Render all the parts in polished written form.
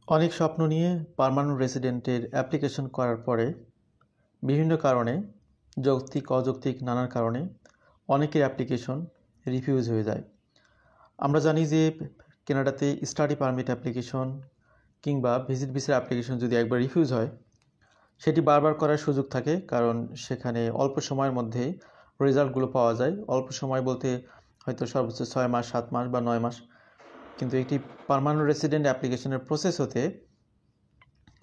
অনেক স্বপ্ন নিয়ে পার্মানেন্ট রেসিডেন্টের অ্যাপ্লিকেশন করার পরে বিভিন্ন কারণে যৌক্তিক অযৌক্তিক নানান কারণে অনেকের অ্যাপ্লিকেশন রিফিউজ হয়ে যায়। আমরা জানি যে কানাডাতে স্টাডি পারমিট অ্যাপ্লিকেশন কিংবা ভিজিট ভিসার অ্যাপ্লিকেশন যদি একবার রিফিউজ হয় সেটি বারবার করার সুযোগ থাকে, কারণ সেখানে অল্প সময়ের মধ্যে রেজাল্টগুলো পাওয়া যায়। অল্প সময় বলতে হয়তো সর্বোচ্চ 6 মাস, 7 মাস বা 9 মাস, কিন্তু একটি পার্মানেন্ট রেসিডেন্ট অ্যাপ্লিকেশনের প্রসেস হতে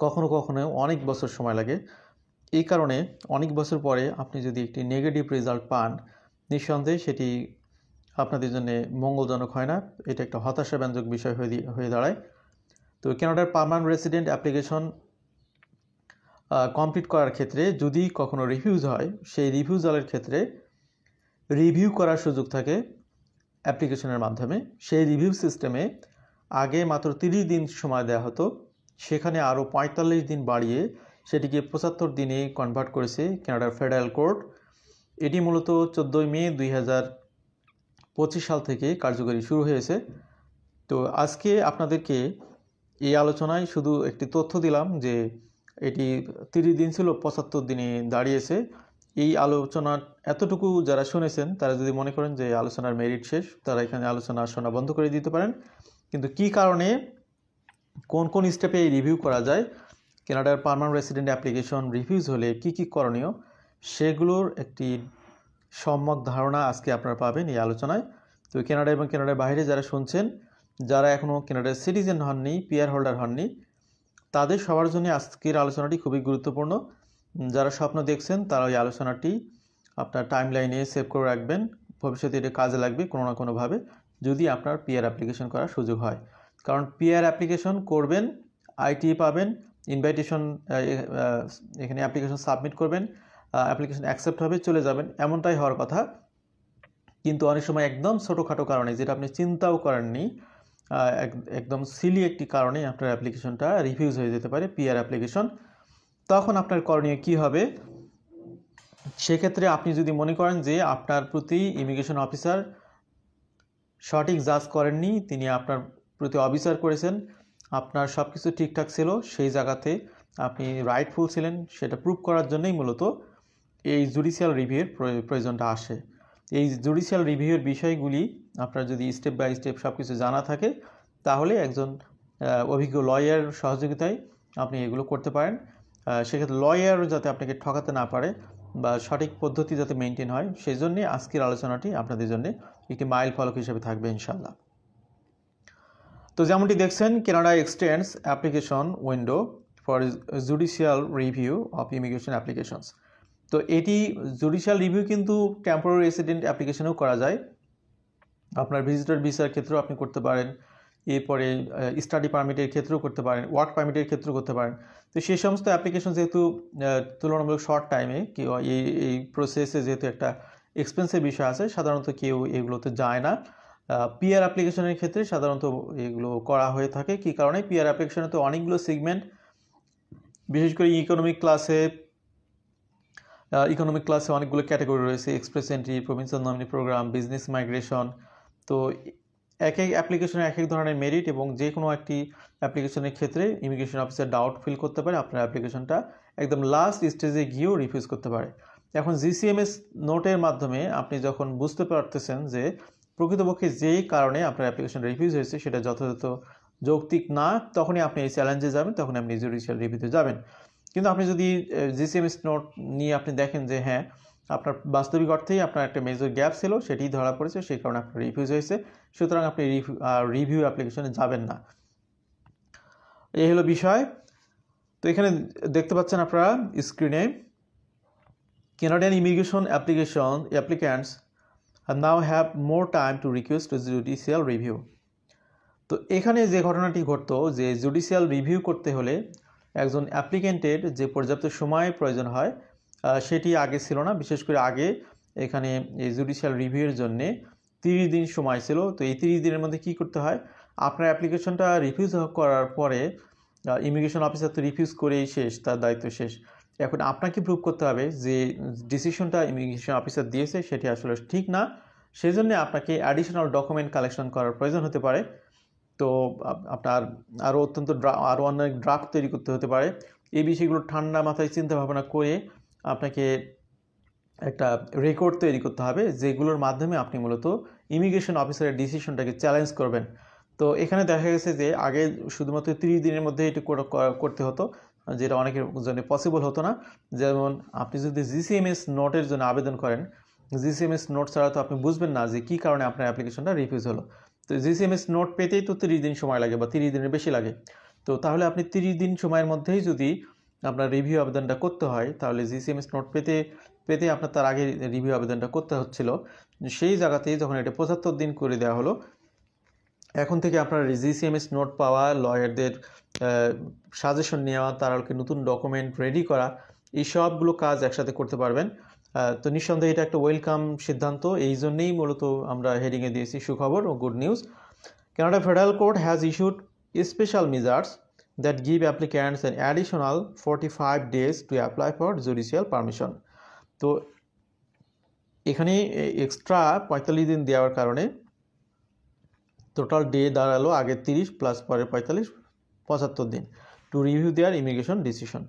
কখনো কখনো অনেক বছর সময় লাগে। এই কারণে অনেক বছর পরে আপনি যদি একটি নেগেটিভ রেজাল্ট পান, নিঃসন্দেহে সেটি আপনাদের জন্য মঙ্গলজনক হয় না। এটা একটা হতাশাব্যঞ্জক বিষয় হয়ে দাঁড়ায়। তো কানাডার পার্মানেন্ট রেসিডেন্ট অ্যাপ্লিকেশন কমপ্লিট করার ক্ষেত্রে যদি কখনো রিফিউজ হয়, সেই রিফিউজালের ক্ষেত্রে রিভিউ করার সুযোগ থাকে অ্যাপ্লিকেশনের মাধ্যমে। সেই রিভিউ সিস্টেমে আগে মাত্র 30 দিন সময় দেওয়া হতো, সেখানে আরও 45 দিন বাড়িয়ে সেটিকে 75 দিনে কনভার্ট করেছে কানাডার ফেডারেল কোর্ট। এটি মূলত 14 মে 2025 সাল থেকে কার্যকরী শুরু হয়েছে। তো আজকে আপনাদেরকে এই আলোচনায় শুধু একটি তথ্য দিলাম যে এটি 30 দিন ছিল, 75 দিনে দাঁড়িয়েছে। এই আলোচনা এতটুকু যারা শুনেছেন তারা যদি মনে করেন যে আলোচনার মেরিট শেষ, তারা এখানে আলোচনা শোনা বন্ধ করে দিতে পারেন। কিন্তু কি কারণে, কোন কোন স্টেপে এই রিভিউ করা যায়, কানাডার পার্মানেন্ট রেসিডেন্ট অ্যাপ্লিকেশন রিফিউজ হলে কি কি করণীয়, সেগুলোর একটি সম্যক ধারণা আজকে আপনারা পাবেন এই আলোচনায়। তো কানাডা এবং কানাডার বাইরে যারা শুনছেন, যারা এখনও কানাডার সিটিজেন হননি, পিআর হোল্ডার হননি, তাদের সবার জন্য আজকের আলোচনাটি খুবই গুরুত্বপূর্ণ। যারা স্বপ্ন দেখছেন তারা এই আলোচনাটি আপনার টাইম লাইনে সেভ করে রাখবেন। ভবিষ্যতে এটা কাজে লাগবে কোনো না কোনোভাবে, যদি আপনার পিআর অ্যাপ্লিকেশন করার সুযোগ হয়। কারণ পিআর অ্যাপ্লিকেশন করবেন, আইটি পাবেন, ইনভাইটেশন, এখানে অ্যাপ্লিকেশন সাবমিট করবেন, অ্যাপ্লিকেশন অ্যাকসেপ্ট হবে, চলে যাবেন, এমনটাই হওয়ার কথা। কিন্তু অনেক সময় একদম ছোটোখাটো কারণে, যেটা আপনি চিন্তাও করেননি, একদম সিলি একটি কারণে আপনার অ্যাপ্লিকেশনটা রিফিউজ হয়ে যেতে পারে, পিআর অ্যাপ্লিকেশন। তখন আপনার করণীয় কী হবে? সেক্ষেত্রে আপনি যদি মনে করেন যে আপনার প্রতি ইমিগ্রেশন অফিসার সঠিক জাজ করেননি, তিনি আপনার প্রতি অবিচার করেছেন, আপনার সব কিছু ঠিকঠাক ছিল, সেই জায়গাতে আপনি রাইটফুল ছিলেন, সেটা প্রুভ করার জন্যই মূলত এই জুডিশিয়াল রিভিউয়ের প্রয়োজনটা আসে। এই জুডিশিয়াল রিভিউয়ের বিষয়গুলি আপনার যদি স্টেপ বাই স্টেপ সব কিছু জানা থাকে, তাহলে একজন অভিজ্ঞ লয়ার সহযোগিতায় আপনি এগুলো করতে পারেন। সেক্ষেত্রে লয়ার যাতে আপনাকে ঠকাতে না পারে বা সঠিক পদ্ধতি যাতে মেনটেন হয়, সেই জন্যে আজকের আলোচনাটি আপনাদের জন্য একটি মাইল ফলক হিসেবে থাকবে ইনশাল্লাহ। তো যেমনটি দেখছেন, Canada extends application window for judicial review of immigration applications. তো এটি জুডিশিয়াল রিভিউ কিন্তু টেম্পোরারি রেসিডেন্ট অ্যাপ্লিকেশনেও করা যায়। আপনার ভিজিটর ভিসার ক্ষেত্রেও আপনি করতে পারেন, এরপরে স্টাডি পারমিটের ক্ষেত্রেও করতে পারেন, ওয়ার্ক পারমিটের ক্ষেত্রেও করতে পারেন। তো সেই সমস্ত অ্যাপ্লিকেশন যেহেতু তুলনামূলক শর্ট টাইমে, কেউ এই প্রসেসে যেহেতু একটা এক্সপেন্সিভ বিষয় আছে, সাধারণত কেউ এগুলোতে যায় না। পিআর অ্যাপ্লিকেশনের ক্ষেত্রে সাধারণত এগুলো করা হয়ে থাকে। কী কারণে? পিআর অ্যাপ্লিকেশনে তো অনেকগুলো সেগমেন্ট, বিশেষ করে ইকোনমিক ক্লাসে অনেকগুলো ক্যাটাগরি রয়েছে: express entry, provincial nominee program, business migration. তো এক এক অ্যাপ্লিকেশনে এক এক ধরনের মেরিট, এবং যে কোনো একটি অ্যাপ্লিকেশনের ক্ষেত্রে ইমিগ্রেশন অফিসার ডাউট ফিল করতে পারে, আপনার অ্যাপ্লিকেশনটা একদম লাস্ট স্টেজে গিয়েও রিফিউজ করতে পারে। এখন জিসিএমএস নোটের মাধ্যমে আপনি যখন বুঝতে পারতেছেন যে প্রকৃতপক্ষে যেই কারণে আপনার অ্যাপ্লিকেশন রিফিউজ হয়েছে সেটা যথাযথ যৌক্তিক না, তখনই আপনি এই চ্যালেঞ্জে যাবেন, তখন আপনি জুডিশিয়াল রিভিউতে যাবেন। কিন্তু আপনি যদি জিসিএমএস নোট নিয়ে আপনি দেখেন যে হ্যাঁ, আপনার বাস্তবিক অর্থেই আপনার একটা মেজর গ্যাপ ছিল, সেটি ধরা পড়েছে, সেই কারণে আপনার রিফিউজ হয়েছে, সুতরাং আপনি রিভিউ অ্যাপ্লিকেশনে যাবেন না। এই হলো বিষয়। তো এখানে দেখতে পাচ্ছেন আপনারা স্ক্রিনে, Canadian immigration applicants now have more time to request a judicial review. তো এখানে যে ঘটনাটি ঘটতো, যে জুডিশিয়াল রিভিউ করতে হলে একজন অ্যাপ্লিকেন্টের যে পর্যাপ্ত সময় প্রয়োজন হয়, সেটি আগে ছিল না। বিশেষ করে আগে এখানে এই জুডিশিয়াল রিভিউয়ের জন্যে 30 দিন সময় ছিল। তো এই 30 দিনের মধ্যে কী করতে হয়? আপনার অ্যাপ্লিকেশনটা রিফিউজ করার পরে ইমিগ্রেশন অফিসার তো রিফিউজ করেই শেষ, তার দায়িত্ব শেষ। এখন আপনাকে প্রুভ করতে হবে যে ডিসিশনটা ইমিগ্রেশন অফিসার দিয়েছে সেটি আসলে ঠিক না, সেজন্য আপনাকে অ্যাডিশনাল ডকুমেন্ট কালেকশন করার প্রয়োজন হতে পারে। তো আপনার আরও অনেক ড্রাফট তৈরি করতে হতে পারে। এই বিষয়গুলো ঠান্ডা মাথায় চিন্তা ভাবনা করে আপনাকে একটা রেকর্ড তৈরি করতে হবে, যেগুলোর মাধ্যমে আপনি মূলত ইমিগ্রেশন অফিসারের ডিসিশনটাকে চ্যালেঞ্জ করবেন। তো এখানে দেখা গেছে যে আগে শুধুমাত্র 30 দিনের মধ্যে এটি করতে হতো, যেটা অনেকের জন্য পসিবল হতো না। যেমন আপনি যদি জিসিএমএস নোটের জন্য আবেদন করেন, জিসিএমএস নোট ছাড়া তো আপনি বুঝবেন না যে কী কারণে আপনার অ্যাপ্লিকেশনটা রিফিউজ হলো। তো জিসিএমএস নোট পেতেই তো 30 দিন সময় লাগে বা 30 দিনের বেশি লাগে। তো তাহলে আপনি 30 দিন সময়ের মধ্যেই যদি আপনার রিভিউ আবেদনটা করতে হয়, তাহলে জিসিএমএস নোট পেতে আপনার তার আগে রিভিউ আবেদনটা করতে হচ্ছিল। সেই জায়গাতেই যখন এটা 75 দিন করে দেওয়া হলো, এখন থেকে আপনার জিসিএমএস নোট পাওয়া, লয়ারদের সাজেশন নেওয়া, তারকে নতুন ডকুমেন্ট রেডি করা, এই সবগুলো কাজ একসাথে করতে পারবেন। তো নিঃসন্দেহে এটা একটা ওয়েলকাম সিদ্ধান্ত। এই জন্যেই মূলত আমরা হেডিংয়ে দিয়েছি সুখবর ও good news. Canada Federal Court has issued special measures that give applicants an additional 45 days to apply for judicial permission. তো এখানে এক্সট্রা 45 দিন দেওয়ার কারণে টোটাল ডে দাঁড়ালো আগে 30 প্লাস পরে 45, 75 দিন to review their immigration decision.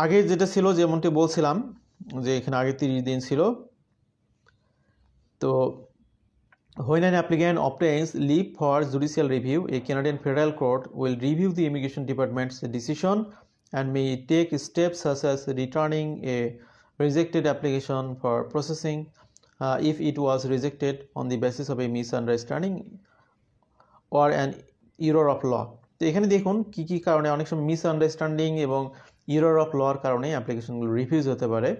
আগে যেটা ছিল, যেমনটি বলছিলাম যে এখানে আগে 30 দিন ছিল। তো when an applicant obtains leave for judicial review, a Canadian federal court will review the immigration department's decision and may take steps such as returning a rejected application for processing if it was rejected on the basis of a misunderstanding or an error of law. তো এখানে দেখুন কি কি কারণে অনেক সময় misunderstanding এবং error of লর কারণে অ্যাপ্লিকেশনগুলো রিফিউজ হতে পারে।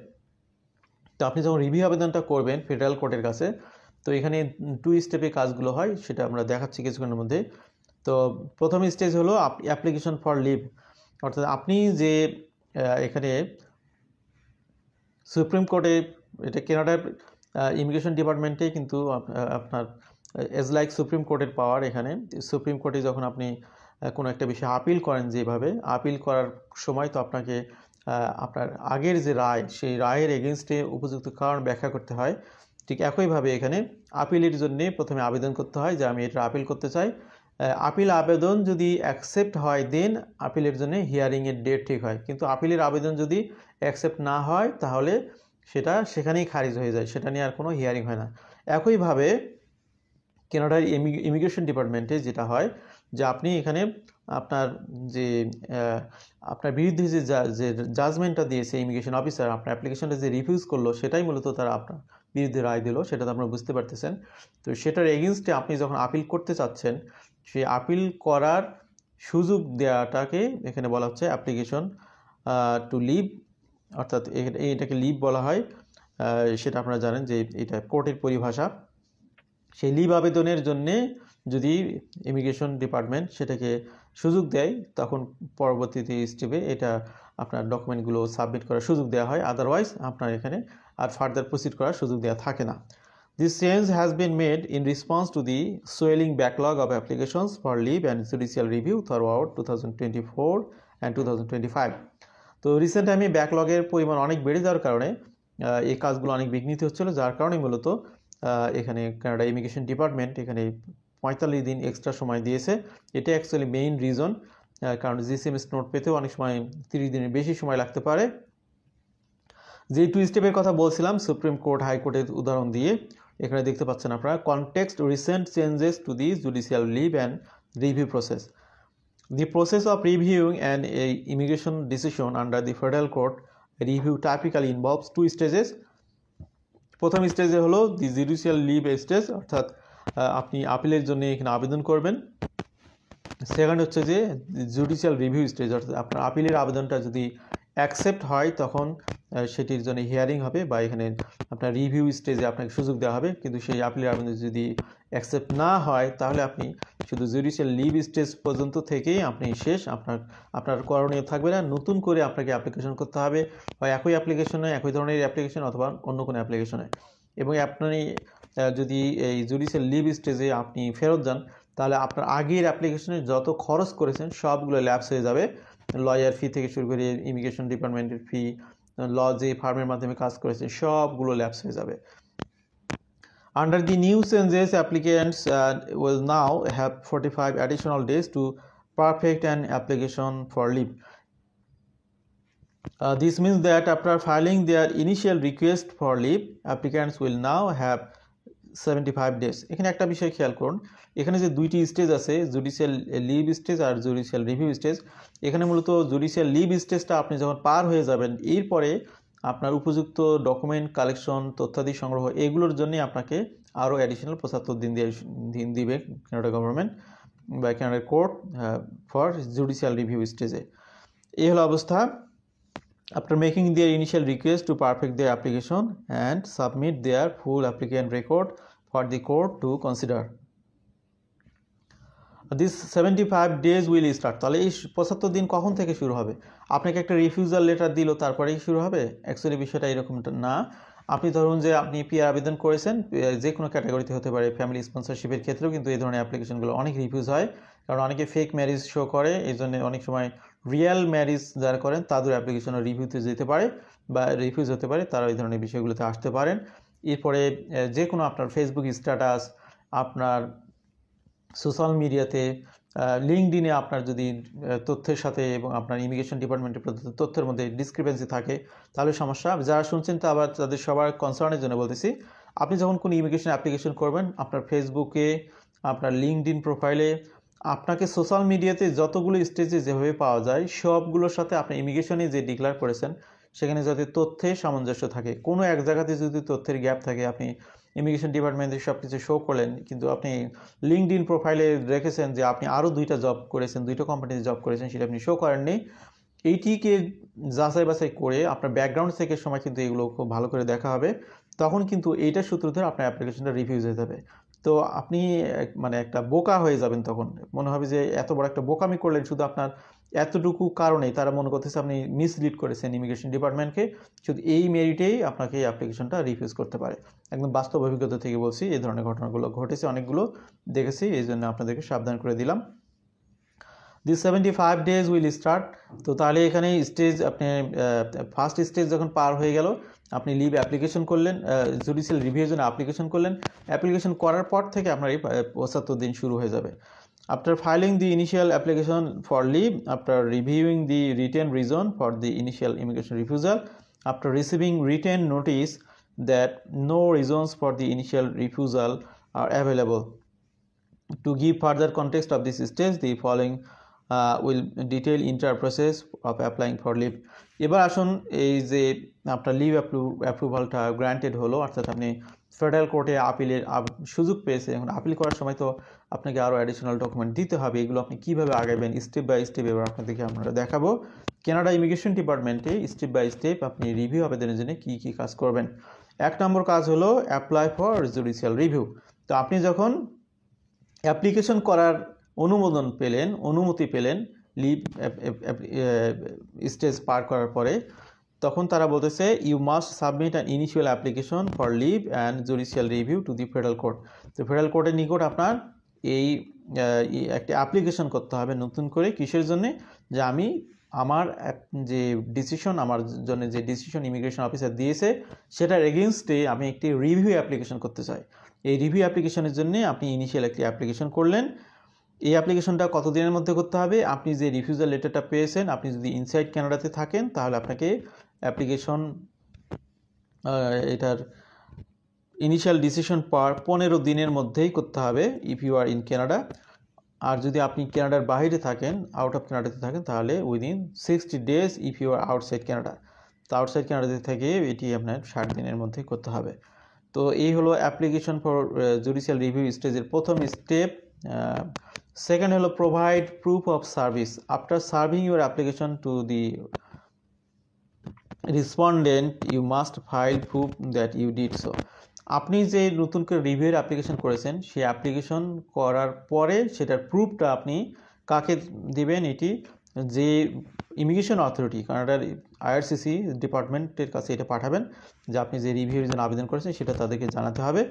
তো আপনি যখন রিভিউ আবেদনটা করবেন ফেডারেল কোর্টের কাছে, তো এখানে 2 স্টেপে কাজগুলো হয়, সেটা আমরা দেখাচ্ছি কিছুক্ষণের মধ্যে। তো প্রথম স্টেজ হলো অ্যাপ্লিকেশন ফর লিভ, অর্থাৎ আপনি যে এখানে সুপ্রিম কোর্টে, এটা কানাডার ইমিগ্রেশন ডিপার্টমেন্টে কিন্তু আপনার এজ লাইক সুপ্রিম কোর্টের পাওয়ার। এখানে সুপ্রিম কোর্টে যখন আপনি কোনো একটা বিষয়ে আপিল করেন, যেভাবে আপিল করার সময় তো আপনাকে আপনার আগের যে রায়, সেই রায়ের এগেনস্টে উপযুক্ত কারণ ব্যাখ্যা করতে হয়। ঠিক একইভাবে এখানে আপিলের জন্য প্রথমে আবেদন করতে হয় যে আমি এটা আপিল করতে চাই। আপিল আবেদন যদি অ্যাকসেপ্ট হয় দেন আপিলের জন্য হিয়ারিংয়ের ডেট ঠিক হয়। কিন্তু আপিলের আবেদন যদি অ্যাকসেপ্ট না হয় তাহলে সেটা সেখানেই খারিজ হয়ে যায়, সেটা নিয়ে আর কোনো হিয়ারিং হয় না। একইভাবে কানাডার ইমিগ্রেশন ডিপার্টমেন্টে যেটা হয় যে আপনি এখানে আপনার যে আপনার বিরুদ্ধে যে জাজমেন্টটা দিয়েছে ইমিগ্রেশন অফিসার, আপনার অ্যাপ্লিকেশনটা যে রিফিউজ করলো, সেটাই মূলত তারা আপনার বিরুদ্ধে রায় দিল, সেটা তো আপনারা বুঝতে পারতেছেন। তো সেটার এগেনস্টে আপনি যখন আপিল করতে চাচ্ছেন, সেই আপিল করার সুযোগ দেওয়াটাকে এখানে বলা হচ্ছে অ্যাপ্লিকেশন টু লিভ, অর্থাৎ এটাকে লিভ বলা হয়। সেটা আপনারা জানেন যে এটা কোর্টের পরিভাষা। সেই লিভ আবেদনের জন্যে যদি ইমিগ্রেশন ডিপার্টমেন্ট সেটাকে সুযোগ দেয়, তখন পরবর্তীতে স্টেপে এটা আপনার ডকুমেন্টগুলো সাবমিট করার সুযোগ দেওয়া হয়। আদারওয়াইজ আপনার এখানে আর ফার্দার প্রসিড করার সুযোগ দেওয়া থাকে না। This change has been made in response to the swelling backlog of applications for leave and judicial review throughout 2024 and 2025. তো রিসেন্ট টাইমে ব্যাকলগের পরিমাণ অনেক বেড়ে যাওয়ার কারণে এই কাজগুলো অনেক বিঘ্নিত হচ্ছিল, যার কারণে মূলত এখানে কানাডা ইমিগ্রেশন ডিপার্টমেন্ট এখানে 45 দিন এক্সট্রা সময় দিয়েছে। এটা অ্যাকচুয়ালি মেইন রিজন, কারণ জিসিএমএস নোট পেতেও অনেক সময় 30 দিনের বেশি সময় লাগতে পারে। যে 2 স্টেপের কথা বলছিলাম সুপ্রিম কোর্ট, হাইকোর্টের উদাহরণ দিয়ে, এখানে দেখতে পাচ্ছেন আপনারা context recent changes to the judicial leave and review process. The process of reviewing an immigration decision under the federal court review typically involves 2 stages. প্রথম স্টেজে হলো দি জুডিশিয়াল লিভ স্টেজ, অর্থাৎ আপনি আপিলের জন্য এখানে আবেদন করবেন। সেকেন্ড হচ্ছে যে জুডিশিয়াল রিভিউ স্টেজ, অর্থাৎ আপনার আপিলের আবেদনটা যদি অ্যাকসেপ্ট হয় তখন সেটির জন্য হিয়ারিং হবে বা এখানে আপনার রিভিউ স্টেজে আপনাকে সুযোগ দেওয়া হবে। কিন্তু সেই আপিলের আবেদন যদি অ্যাকসেপ্ট না হয় তাহলে আপনি শুধু জুডিশিয়াল লিভ স্টেজ পর্যন্ত থেকেই আপনি শেষ, আপনার করণীয় থাকবে না। নতুন করে আপনাকে অ্যাপ্লিকেশন করতে হবে, হয় একই অ্যাপ্লিকেশনে, একই ধরনের অ্যাপ্লিকেশন, অথবা অন্য কোনো অ্যাপ্লিকেশনে। এবং আপনি যদি এই জুডিশিয়াল লিভ স্টেজে আপনি ফেরত যান, তাহলে আপনার আগের অ্যাপ্লিকেশনে যত খরচ করেছেন সবগুলো ল্যাপস হয়ে যাবে। লয়ার ফি থেকে শুরু করে ইমিগ্রেশন ডিপার্টমেন্টের ফি, ল যে ফার্মের মাধ্যমে কাজ করেছে, সবগুলো ল্যাপস হয়ে যাবে। Under the new census, applicants will now have 45 additional days to perfect an application for leave. This means that after filing their initial request for leave, applicants will now have 75 days. এখানে একটা বিষয় খেয়াল করুন, এখানে যে দুইটি stage আছে, judicial leave stage আর judicial review stage. এখানে মূলত জুডিশিয়াল লিভ স্টেজটা আপনি যখন পার হয়ে যাবেন, এরপরে আপনার উপযুক্ত ডকুমেন্ট কালেকশন, তথ্যাদি সংগ্রহ, এগুলোর জন্য আপনাকে আরও অ্যাডিশনাল 75 দিন দিবে কানাডা গভর্নমেন্ট বা Canada court for judicial review স্টেজে। এই হলো অবস্থা। After making their initial request to perfect their application and submit their full applicant record for the court to consider. This 75 days will start. তাহলে এই 75 দিন কখন থেকে শুরু হবে? আপনাকে একটা রিফিউজাল লেটার দিল তারপরেই শুরু হবে? অ্যাকচুয়ালি বিষয়টা এরকম না। আপনি ধরুন যে আপনি পিআর আবেদন করেছেন, যে কোনো ক্যাটাগরিতে হতে পারে, ফ্যামিলি স্পন্সরশিপের ক্ষেত্রেও কিন্তু এই ধরনের অ্যাপ্লিকেশনগুলো অনেক রিফিউজ হয়, কারণ অনেকে ফেক ম্যারেজ শো করে। এই জন্য অনেক সময় রিয়েল ম্যারেজ যারা করেন তাদের অ্যাপ্লিকেশনও রিভিউতে যেতে পারে বা রিফিউজ হতে পারে, তারা এই ধরনের বিষয়গুলোতে আসতে পারেন। এরপরে যে কোনো আপনার ফেসবুক স্ট্যাটাস, আপনার সোশ্যাল মিডিয়াতে, লিঙ্কডইনে আপনার যদি তথ্যের সাথে এবং আপনার ইমিগ্রেশন ডিপার্টমেন্টের তথ্যের মধ্যে ডিসক্রিপেন্সি থাকে, তাহলে সমস্যা। যারা শুনছেন তা আবার তাদের সবার কনসার্নের জন্য বলতেছি, আপনি যখন কোনো ইমিগ্রেশন অ্যাপ্লিকেশন করবেন, আপনার ফেসবুকে, আপনার লিঙ্কডইন প্রোফাইলে, আপনাকে সোশ্যাল মিডিয়াতে যতগুলো স্টেজে যেভাবে পাওয়া যায়, সবগুলোর সাথে আপনি ইমিগ্রেশনে যে ডিক্লেয়ার করেছেন সেখানে যাতে তথ্যে সামঞ্জস্য থাকে। কোনো এক জায়গাতে যদি তথ্যের গ্যাপ থাকে, আপনি ইমিগ্রেশন ডিপার্টমেন্টে সব কিছু শো করলেন, কিন্তু আপনি লিঙ্কডইন প্রোফাইলে রেখেছেন যে আপনি আরও 2টা জব করেছেন, 2টা কোম্পানিতে জব করেছেন, সেটা আপনি শো করেননি। এইটিকে যাচাই বাছাই করে আপনার ব্যাকগ্রাউন্ড চেকের সময় কিন্তু এগুলো খুব ভালো করে দেখা হবে, তখন কিন্তু এইটার সূত্র ধরে আপনার অ্যাপ্লিকেশনটা রিভিউজ হয়ে যাবে। তো আপনি মানে একটা বোকা হয়ে যাবেন, তখন মনে হবে যে এত বড় একটা বোকামি করলেন শুধু আপনার এতটুকু কারণেই। তারা মনে করতেছে আপনি মিসলিড করেছেন ইমিগ্রেশন ডিপার্টমেন্টকে, শুধু এই মেরিটেই আপনাকে এই অ্যাপ্লিকেশনটা রিফিউজ করতে পারে। একদম বাস্তব অভিজ্ঞতা থেকে বলছি, এই ধরনের ঘটনাগুলো ঘটেছে, অনেকগুলো দেখেছি, এই জন্য আপনাদেরকে সাবধান করে দিলাম। This 75 days will start. তো তাহলে এখানে স্টেজ, আপনি ফার্স্ট স্টেজ যখন পার হয়ে গেল, আপনি লিভ অ্যাপ্লিকেশন করলেন, জুডিশিয়াল রিভিউর জন্য অ্যাপ্লিকেশন করলেন, অ্যাপ্লিকেশন করার পর থেকে আপনার এই 75 দিন শুরু হয়ে যাবে। After filing the initial application for leave, after reviewing the written reason for the initial immigration refusal, after receiving written notice that no reasons for the initial refusal are available. To give further context of this stage, the following will detail entire process of applying for leave. এবার আসুন, এই যে আপনার leave অ্যাপ্রুভালটা granted হলো, অর্থাৎ আপনি federal কোর্টে আপিলের সুযোগ পেয়েছে। এখন আপিল করার সময় তো আপনাকে আরও অ্যাডিশনাল ডকুমেন্ট দিতে হবে। এগুলো আপনি কীভাবে আগাবেন স্টেপ বাই স্টেপ এবার আপনাদেরকে আমরা দেখাবো। কানাডা ইমিগ্রেশন ডিপার্টমেন্টে স্টেপ বাই স্টেপ আপনি রিভিউ আবেদনের জন্য কী কী কাজ করবেন। 1 নম্বর কাজ হলো অ্যাপ্লাই ফর জুডিশিয়াল রিভিউ। তো আপনি যখন অ্যাপ্লিকেশন করার অনুমতি পেলেন লিভ স্টেজ পার করার পরে, তখন তারা বলতেছে you must submit an initial application for leave and judicial review to the federal court. তো ফেডারেল কোর্টের নিকট আপনার এই একটা অ্যাপ্লিকেশন করতে হবে নতুন করে। কিসের জন্যে? যে আমি আমার যে ডিসিশন, আমার জন্য যে ডিসিশন ইমিগ্রেশন অফিসার দিয়েছে, সেটার এগেনস্টে আমি একটি রিভিউ অ্যাপ্লিকেশন করতে চাই। এই রিভিউ অ্যাপ্লিকেশনের জন্য আপনি ইনিশিয়াল একটি অ্যাপ্লিকেশন করলেন। এই অ্যাপ্লিকেশনটা কত দিনের মধ্যে করতে হবে? আপনি যে রিফিউজাল লেটারটা পেয়েছেন, আপনি যদি ইনসাইড কানাডাতে থাকেন, তাহলে আপনাকে অ্যাপ্লিকেশন এটার ইনিশিয়াল ডিসিশন পাওয়ার 15 দিনের মধ্যেই করতে হবে if you are in Canada. আর যদি আপনি কানাডার বাইরে থাকেন, আউট অফ কানাডাতে থাকেন, তাহলে within 60 days if you are outside Canada. তো আউটসাইড কানাডাতে থেকে এটি আপনার 60 দিনের মধ্যেই করতে হবে। তো এই হলো অ্যাপ্লিকেশন ফর জুডিশিয়াল রিভিউ স্টেজের প্রথম স্টেপ। সেকেন্ড হলো provide proof of service. After serving your application to the respondent you must file proof that you did so. আপনি যে নতুন করে রিভিউর অ্যাপ্লিকেশন করেছেন, সেই অ্যাপ্লিকেশন করার পরে সেটার প্রুফটা আপনি কাকে দিবেন? এটি যে ইমিগ্রেশন অথরিটি, কানাডার আইআরসিসি ডিপার্টমেন্টের কাছে এটা পাঠাবেন যে আপনি যে রিভিউর জন্য আবেদন করেছেন সেটা তাদেরকে জানাতে হবে।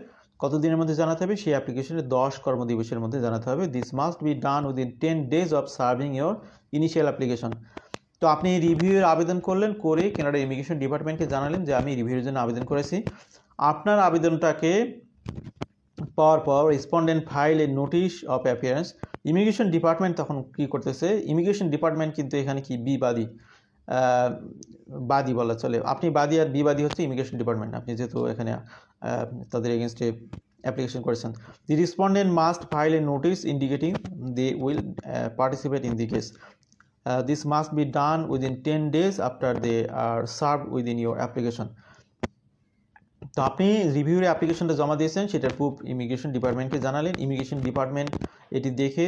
কত দিনের মধ্যে জানাতে হবে? সেই অ্যাপ্লিকেশনে 10 কর্মদিবসের মধ্যে জানাতে হবে। This must be done within 10 days of serving your initial application. তো আপনি রিভিউয়ের আবেদন করলেন, করে কানাডা ইমিগ্রেশন ডিপার্টমেন্টকে জানালেন যে আমি রিভিউর জন্য আবেদন করেছি। আপনার আবেদনটাকে পাওয়ার পর respondent file A notice of appearance. Immigration department তখন কি করতেছে, ইমিগ্রেশন ডিপার্টমেন্ট কিন্তু এখানে কি বিবাদী, বাদী বলা চলে, আপনি বাদী আর বিবাদী হচ্ছে ইমিগ্রেশন ডিপার্টমেন্ট, আপনি যেহেতু এখানে তাদের এগেনস্টে অ্যাপ্লিকেশন করেছেন। The respondent must file a notice indicating they will participate in the case. This must be done within 10 days after they are served within your application. তো আপনি রিভিউর অ্যাপ্লিকেশনটা জমা দিয়েছেন, সেটার প্রুফ ইমিগ্রেশন ডিপার্টমেন্টকে জানালেন। ইমিগ্রেশন ডিপার্টমেন্ট এটি দেখে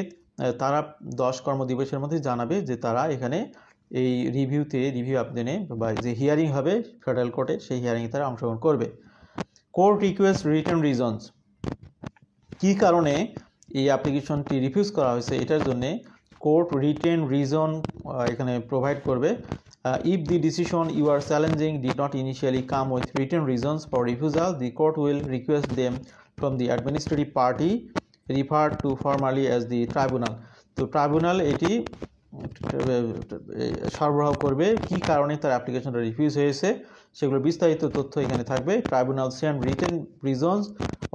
তারা 10 কর্মদিবসের মধ্যে জানাবে যে তারা এখানে এই রিভিউ আবেদনে বা যে হিয়ারিং হবে ফেডারেল কোর্টে, সেই হিয়ারিংয়ে তারা অংশগ্রহণ করবে। কোর্ট রিকোয়েস্ট রিটার্ন রিজনস, কী কারণে এই অ্যাপ্লিকেশনটি রিফিউজ করা হয়েছে এটার জন্যে কোর্ট রিটেন রিজন এখানে প্রোভাইড করবে। If the decision you are challenging did not initially come with written reasons for refusal, the court will request them from the administrative party referred to formally as the tribunal. তো tribunal এটি সরবরাহ করবে কী কারণে তার অ্যাপ্লিকেশনটা refuse হয়েছে, সেগুলোর বিস্তারিত তথ্য এখানে থাকবে। Tribunal send written reasons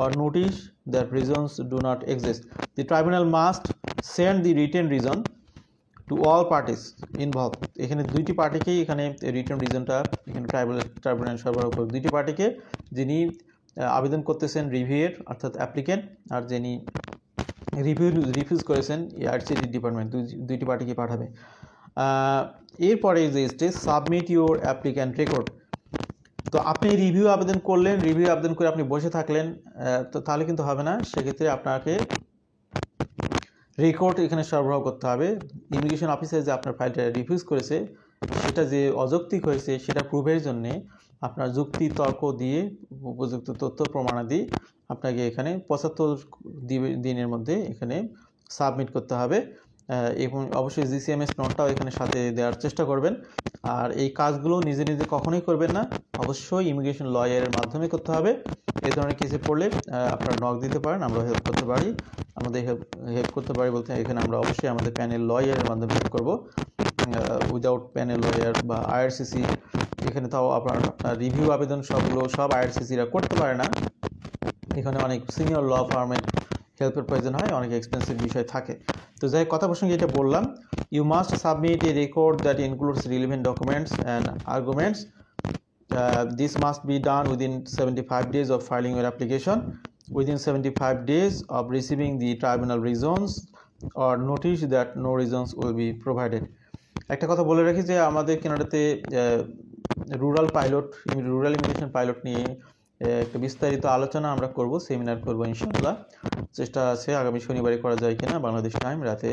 or notice that reasons do not exist. The tribunal must send the written reason to all parties involved. এখানে দুইটি পার্টিকেই এখানে রিটার্ন রিজনটা এখানে ট্রাইব্যুনাল সরবরাহ করবে, দুইটি পার্টিকে, যিনি আবেদন করতেছেন রিভিউয়ের অর্থাৎ অ্যাপ্লিকেন্ট, আর যিনি রিফিউজ করেছেন আরসিটি ডিপার্টমেন্ট, দুইটি পার্টিকে পাঠাবে। এরপরে যে stage submit your applicant record. তো আপনি রিভিউ আবেদন করলেন, রিভিউ আবেদন করে আপনি বসে থাকলেন, তো তাহলে কিন্তু হবে না, সেক্ষেত্রে আপনাকে রেকর্ড এখানে সরবরাহ করতে হবে। ইমিগ্রেশন অফিসার যে আপনার ফাইলটা রিফিউজ করেছে সেটা যে অযৌক্তিক হয়েছে সেটা প্রুভের জন্যে আপনার যুক্তি তর্ক দিয়ে উপযুক্ত তথ্য প্রমাণাদি আপনাকে এখানে 75 দিনের মধ্যে এখানে সাবমিট করতে হবে, এবং অবশ্যই জিসিএমএস নোটটাও এখানে সাথে দেওয়ার চেষ্টা করবেন। আর এই কাজগুলো নিজে নিজে কখনোই করবেন না, অবশ্যই ইমিগ্রেশন লয়ারের মাধ্যমে করতে হবে। এই ধরনের কেসে পড়লে আপনারা নক দিতে পারেন, আমরা হেল্প করতে পারি। আমাদের হেল্প করতে পারি বলতে এখানে আমরা অবশ্যই আমাদের প্যানেল লয়ারের মাধ্যমে হেল্প করব। উইদাউট প্যানেল লয়ার বা আইআরসিসি এখানে তাও আপনার রিভিউ আবেদন সব আইআরসিসিরা করতে পারে না, এখানে অনেক সিনিয়র ল ফার্মের হেল্পের প্রয়োজন হয়, অনেক এক্সপেন্সিভ বিষয় থাকে। তো যাই কথা প্রসঙ্গে এটা বললাম, you must submit a record that includes relevant documents and arguments. This must be done within 75 days of filing your application, within 75 days of receiving the tribunal reasons or notice that no reasons will be provided. একটা কথা বলে রাখি যে আমাদের কানাডাতে rural immigration pilot নিয়ে একটা বিস্তারিত আলোচনা আমরা করব, সেমিনার করব ইনশাআল্লাহ। চেষ্টা আছে আগামী শনিবারে করা যায় কিনা, বাংলাদেশ টাইম রাতে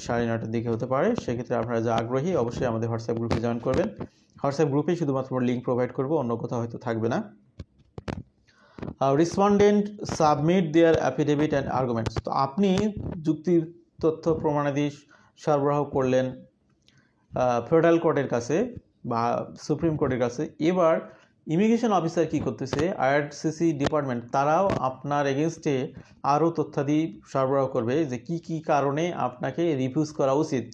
9:30টার দিকে হতে পারে। সেক্ষেত্রে আপনারা যা আগ্রহী অবশ্যই আমাদের হোয়াটসঅ্যাপ গ্রুপে জয়েন করবেন। হোয়াটসঅ্যাপ গ্রুপে শুধুমাত্র লিঙ্ক প্রোভাইড করব, অন্য কোথাও হয়তো থাকবে না। Respondent submit their affidavit and arguments. তো আপনি যুক্তির তথ্য প্রমাণাদি সরবরাহ করলেন ফেডারেল কোর্টের কাছে বা সুপ্রিম কোর্টের কাছে। এবার ইমিগ্রেশন অফিসার কি করতেছে, আইআরসিসি ডিপার্টমেন্ট, তারাও আপনার এগেনস্টে আরও তথ্যাদি সরবরাহ করবে যে কি কি কারণে আপনাকে রিফিউজ করা উচিত।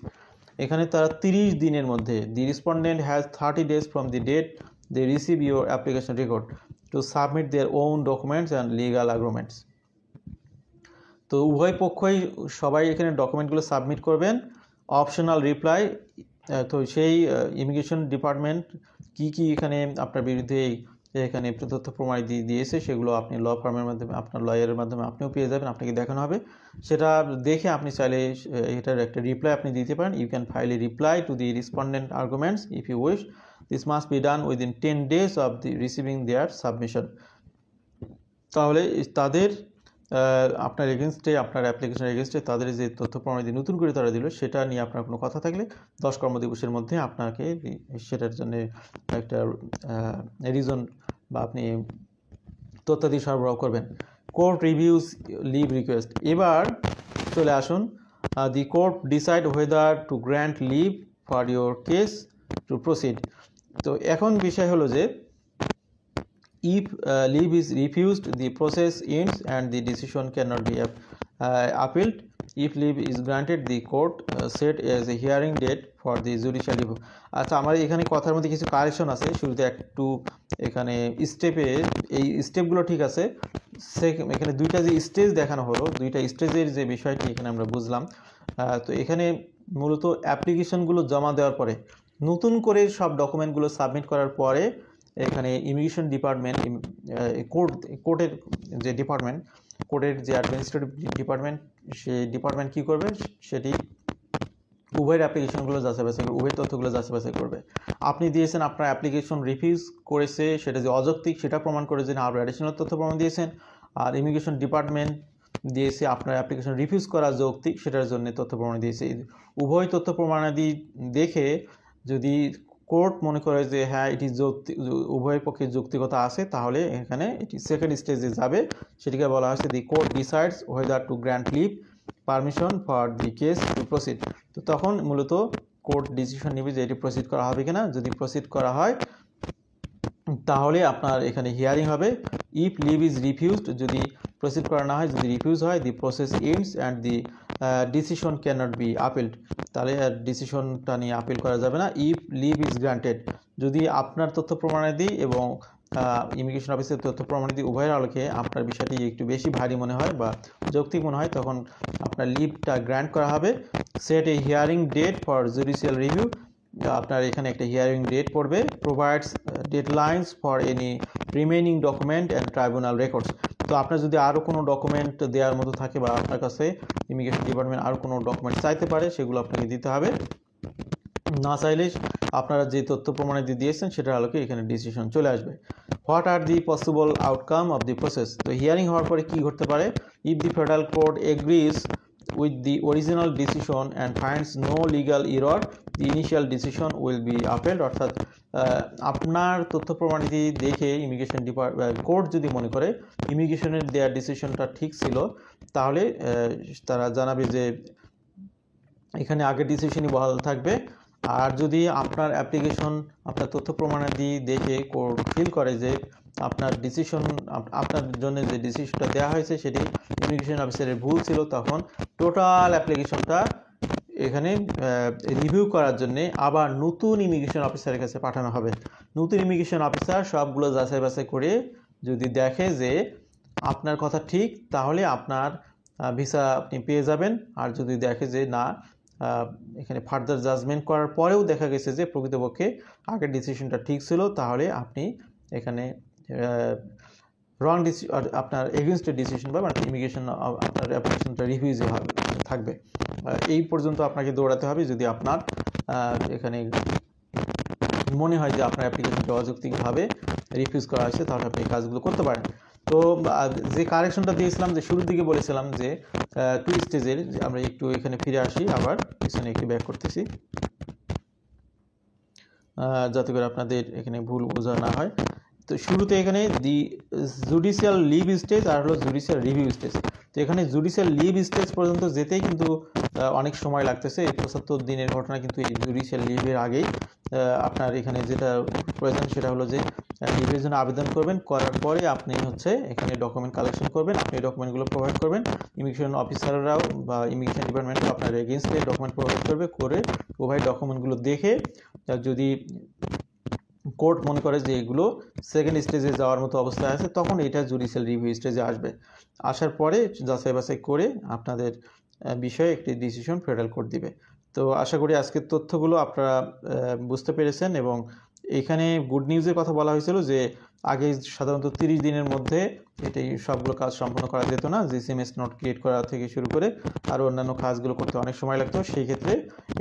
এখানে তারা 30 দিনের মধ্যে, the respondent has 30 days from the date they receive your application record to submit their own documents and legal arguments. তো উভয় পক্ষই সবাই এখানে ডকুমেন্টগুলো সাবমিট করবেন। অপশনাল রিপ্লাই, তো সেই ইমিগ্রেশন ডিপার্টমেন্ট কি এখানে আপনার বিরুদ্ধে এখানে তথ্য প্রমাণ দিয়েছে সেগুলো আপনি ল ফার্মের মাধ্যমে, আপনার লয়ারের মাধ্যমে আপনিও পেয়ে যাবেন, আপনাকে দেখানো হবে। সেটা দেখে আপনি চাইলে এটার একটা রিপ্লাই আপনি দিতে পারেন। You can file a reply to the respondent arguments if you wish. This must be done within 10 days of the receiving their submission. তাহলে তাদের আপনার এগেনস্টে, আপনার অ্যাপ্লিকেশনের এগেনস্টে তাদের যে তথ্য প্রমাণাদি নতুন করে তারা দিল সেটা নিয়ে আপনার কোনো কথা থাকলে 10 কর্মদিবসের মধ্যে আপনাকে সেটার জন্য একটা রিজন বা আপনি তথ্যাদি সরবরাহ করবেন। Court reviews leave request. এবার চলে আসুন, the court decide whether to grant leave for your case to proceed. তো এখন বিষয় হলো যে if leave is refused, the process ends and the decision cannot be appealed. If leave is granted, the court set as a hearing date for the judicial review. আচ্ছা, আমার এখানে কথার মধ্যে কিছু কারেকশন আছে। শুরুতে একটু এখানে স্টেপে, এই স্টেপগুলো ঠিক আছে, এখানে দুইটা যে স্টেজ দেখানো হলো, দুইটা স্টেজের যে বিষয়টি এখানে আমরা বুঝলাম। তো এখানে মূলত অ্যাপ্লিকেশনগুলো জমা দেওয়ার পরে নতুন করে সব ডকুমেন্টগুলো সাবমিট করার পরে এখানে ইমিগ্রেশন ডিপার্টমেন্ট, কোর্টের যে ডিপার্টমেন্ট, কোর্টের যে অ্যাডমিনিস্ট্রেটিভ ডিপার্টমেন্ট, সেই ডিপার্টমেন্ট কী করবে, সেটি উভয়ের অ্যাপ্লিকেশনগুলো যাচাই বাছাই করবে, উভয়ের তথ্যগুলো যাচাই বাছাই করবে। আপনি দিয়েছেন আপনার অ্যাপ্লিকেশন রিফিউজ করেছে, সেটা যে অযৌক্তিক সেটা প্রমাণ করে যে আরও অ্যাডিশনাল তথ্য প্রমাণ দিয়েছেন, আর ইমিগ্রেশন ডিপার্টমেন্ট দিয়েছে আপনার অ্যাপ্লিকেশন রিফিউজ করা যৌক্তিক, সেটার জন্য তথ্য প্রমাণ দিয়েছে। উভয় তথ্য প্রমাণাদি দেখে যদি কোর্ট মনে করে যে হ্যাঁ এটি উভয় পক্ষে যৌক্তিকতা আছে, তাহলে এখানে এটি সেকেন্ড স্টেজে যাবে। সেটিকে বলা হয়েছে the court decides whether to grant leave permission for the case to proceed. তো তখন মূলত কোর্ট ডিসিশন নেবে যে এটি প্রসিড করা হবে কিনা। যদি প্রসিড করা হয় তাহলে আপনার এখানে হিয়ারিং হবে। ইফ লিভ ইজ রিফিউজড, যদি প্রসিড করা না হয়, যদি রিফিউজ হয়, the process ends and the decision can not be appealed, তাহলে ডিসিশনটা নিয়ে আপিল করা যাবে না। ইফ লিভ ইজ গ্রান্টেড, যদি আপনার তথ্য প্রমাণাদি এবং ইমিগ্রেশন অফিসের তথ্য প্রমাণাদি উভয়ের আলোকে আপনার বিষয়টি একটু বেশি ভারী মনে হয় বা যৌক্তিক মনে হয়, তখন আপনার লিভটা গ্র্যান্ট করা হবে। Set a hearing date for judicial review, আপনার এখানে একটা হিয়ারিং ডেট পড়বে। Provides deadlines for any remaining document and tribunal records. তো আপনার যদি আরও কোনো ডকুমেন্ট দেওয়ার মতো থাকে বা আপনার কাছে ইমিগ্রেশন ডিপার্টমেন্ট আরও কোনো ডকুমেন্ট চাইতে পারে, সেগুলো আপনাকে দিতে হবে। না চাইলে আপনারা যে তথ্য প্রমাণাদি দিয়েছেন সেটার আলোকে এখানে ডিসিশন চলে আসবে। What are the possible outcome of the process, তো হিয়ারিং হওয়ার পরে কী ঘটতে পারে। If the federal court agrees with the original decision and finds no legal error, the initial decision will be upheld, অর্থাৎ আপনার তথ্য প্রমাণাদি দেখে ইমিগ্রেশন কোর্ট যদি মনে করে ইমিগ্রেশনের দেওয়ার ডিসিশনটা ঠিক ছিল, তাহলে তারা জানাবে যে এখানে আগের ডিসিশনই বহাল থাকবে। আর যদি আপনার অ্যাপ্লিকেশন, আপনার তথ্য প্রমাণাদি দেখে কোর্ট ফিল করে যে আপনার ডিসিশন, আপনার জন্য যে ডিসিশনটা দেওয়া হয়েছে সেটি ইমিগ্রেশন অফিসারের ভুল ছিল, তখন টোটাল অ্যাপ্লিকেশনটা এখানে রিভিউ করার জন্যে আবার নতুন ইমিগ্রেশন অফিসারের কাছে পাঠানো হবে। নতুন ইমিগ্রেশন অফিসার সবগুলো যাচাই বাছাই করে যদি দেখে যে আপনার কথা ঠিক, তাহলে আপনার ভিসা আপনি পেয়ে যাবেন। আর যদি দেখে যে না, এখানে ফার্দার জাজমেন্ট করার পরেও দেখা গেছে যে প্রকৃতপক্ষে আগের ডিসিশনটা ঠিক ছিল, তাহলে আপনি এখানে রং আপনার এগেনস্টের ডিসিশন বা ইমিগ্রেশন আপনার অ্যাপ্লিকেশনটা রিভিউজ থাকবে। এই পর্যন্ত আপনাকে দৌড়াতে হবে। যদি আপনার এখানে মনে হয় যে আপনার অ্যাপ্লিকেশনটা অযৌক্তিকভাবে রিফিউজ করা হয়েছে, তাহলে আপনি এই কাজগুলো করতে পারেন। তো যে কারেকশনটা দিয়েছিলাম, যে শুরুর দিকে বলেছিলাম যে 2 স্টেজের, আমরা একটু এখানে ফিরে আসি, আবার পিছনে একটু ব্যাক করতেছি যাতে করে আপনাদের এখানে ভুল বোঝা না হয়। তো শুরুতে এখানে দি জুডিশিয়াল লিভ স্টেজ আর হলো জুডিশিয়াল রিভিউ স্টেজ। তো এখানে জুডিশিয়াল লিভ স্টেজ পর্যন্ত যেতেই কিন্তু অনেক সময় লাগতেছে। এই 75 দিনের ঘটনা কিন্তু এই জুডিশিয়াল লিভের আগেই। আপনার এখানে যেটা প্রয়োজন সেটা হলো যে লিভের জন্য আবেদন করবেন, করার পরে আপনি এখানে ডকুমেন্ট কালেকশন করবেন, আপনি ডকুমেন্টগুলো প্রোভাইড করবেন। ইমিগ্রেশন অফিসাররাও বা ইমিগ্রেশন ডিপার্টমেন্টও আপনার এগেনস্টে ডকুমেন্ট প্রোভাইড করবে, করে প্রোভাইড ডকুমেন্টগুলো দেখে যদি কোর্ট মনে করে যে এগুলো সেকেন্ড স্টেজে যাওয়ার মতো অবস্থায় আছে, তখন এটা জুডিশিয়াল রিভিউ স্টেজে আসবে। আসার পরে যাচাই বাছাই করে আপনাদের বিষয়ে একটি ডিসিশন ফেডারেল কোর্ট দিবে। তো আশা করি আজকের তথ্যগুলো আপনারা বুঝতে পেরেছেন। এবং এখানে গুড নিউজের কথা বলা হয়েছিল যে আগে সাধারণত 30 দিনের মধ্যে এটাই সবগুলো কাজ সম্পন্ন করা যেত না, জিসিএমএস নোট ক্রিয়েট করা থেকে শুরু করে আরও অন্যান্য কাজগুলো করতে অনেক সময় লাগতো। সেই ক্ষেত্রে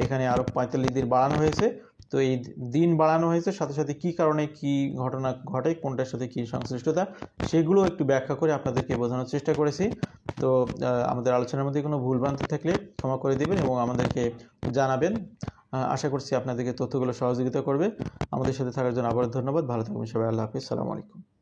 এখানে আরও 45 দিন বাড়ানো হয়েছে। তো এই দিন বাড়ানো হয়েছে, সাথে সাথে কী কারণে কী ঘটনা ঘটে, কোনটার সাথে কী সংশ্লিষ্টতা, সেগুলো একটু ব্যাখ্যা করে আপনাদেরকে বোঝানোর চেষ্টা করেছি। তো আমাদের আলোচনার মধ্যে কোনো ভুলভ্রান্তি থাকলে ক্ষমা করে দেবেন এবং আমাদেরকে জানাবেন। আশা করছি আপনাদেরকে তথ্যগুলো সহযোগিতা করবে। আমাদের সাথে থাকার জন্য আবার ধন্যবাদ। ভালো থাকবেন সবাই। আল্লাহ হাফিজ। আসসালামু আলাইকুম।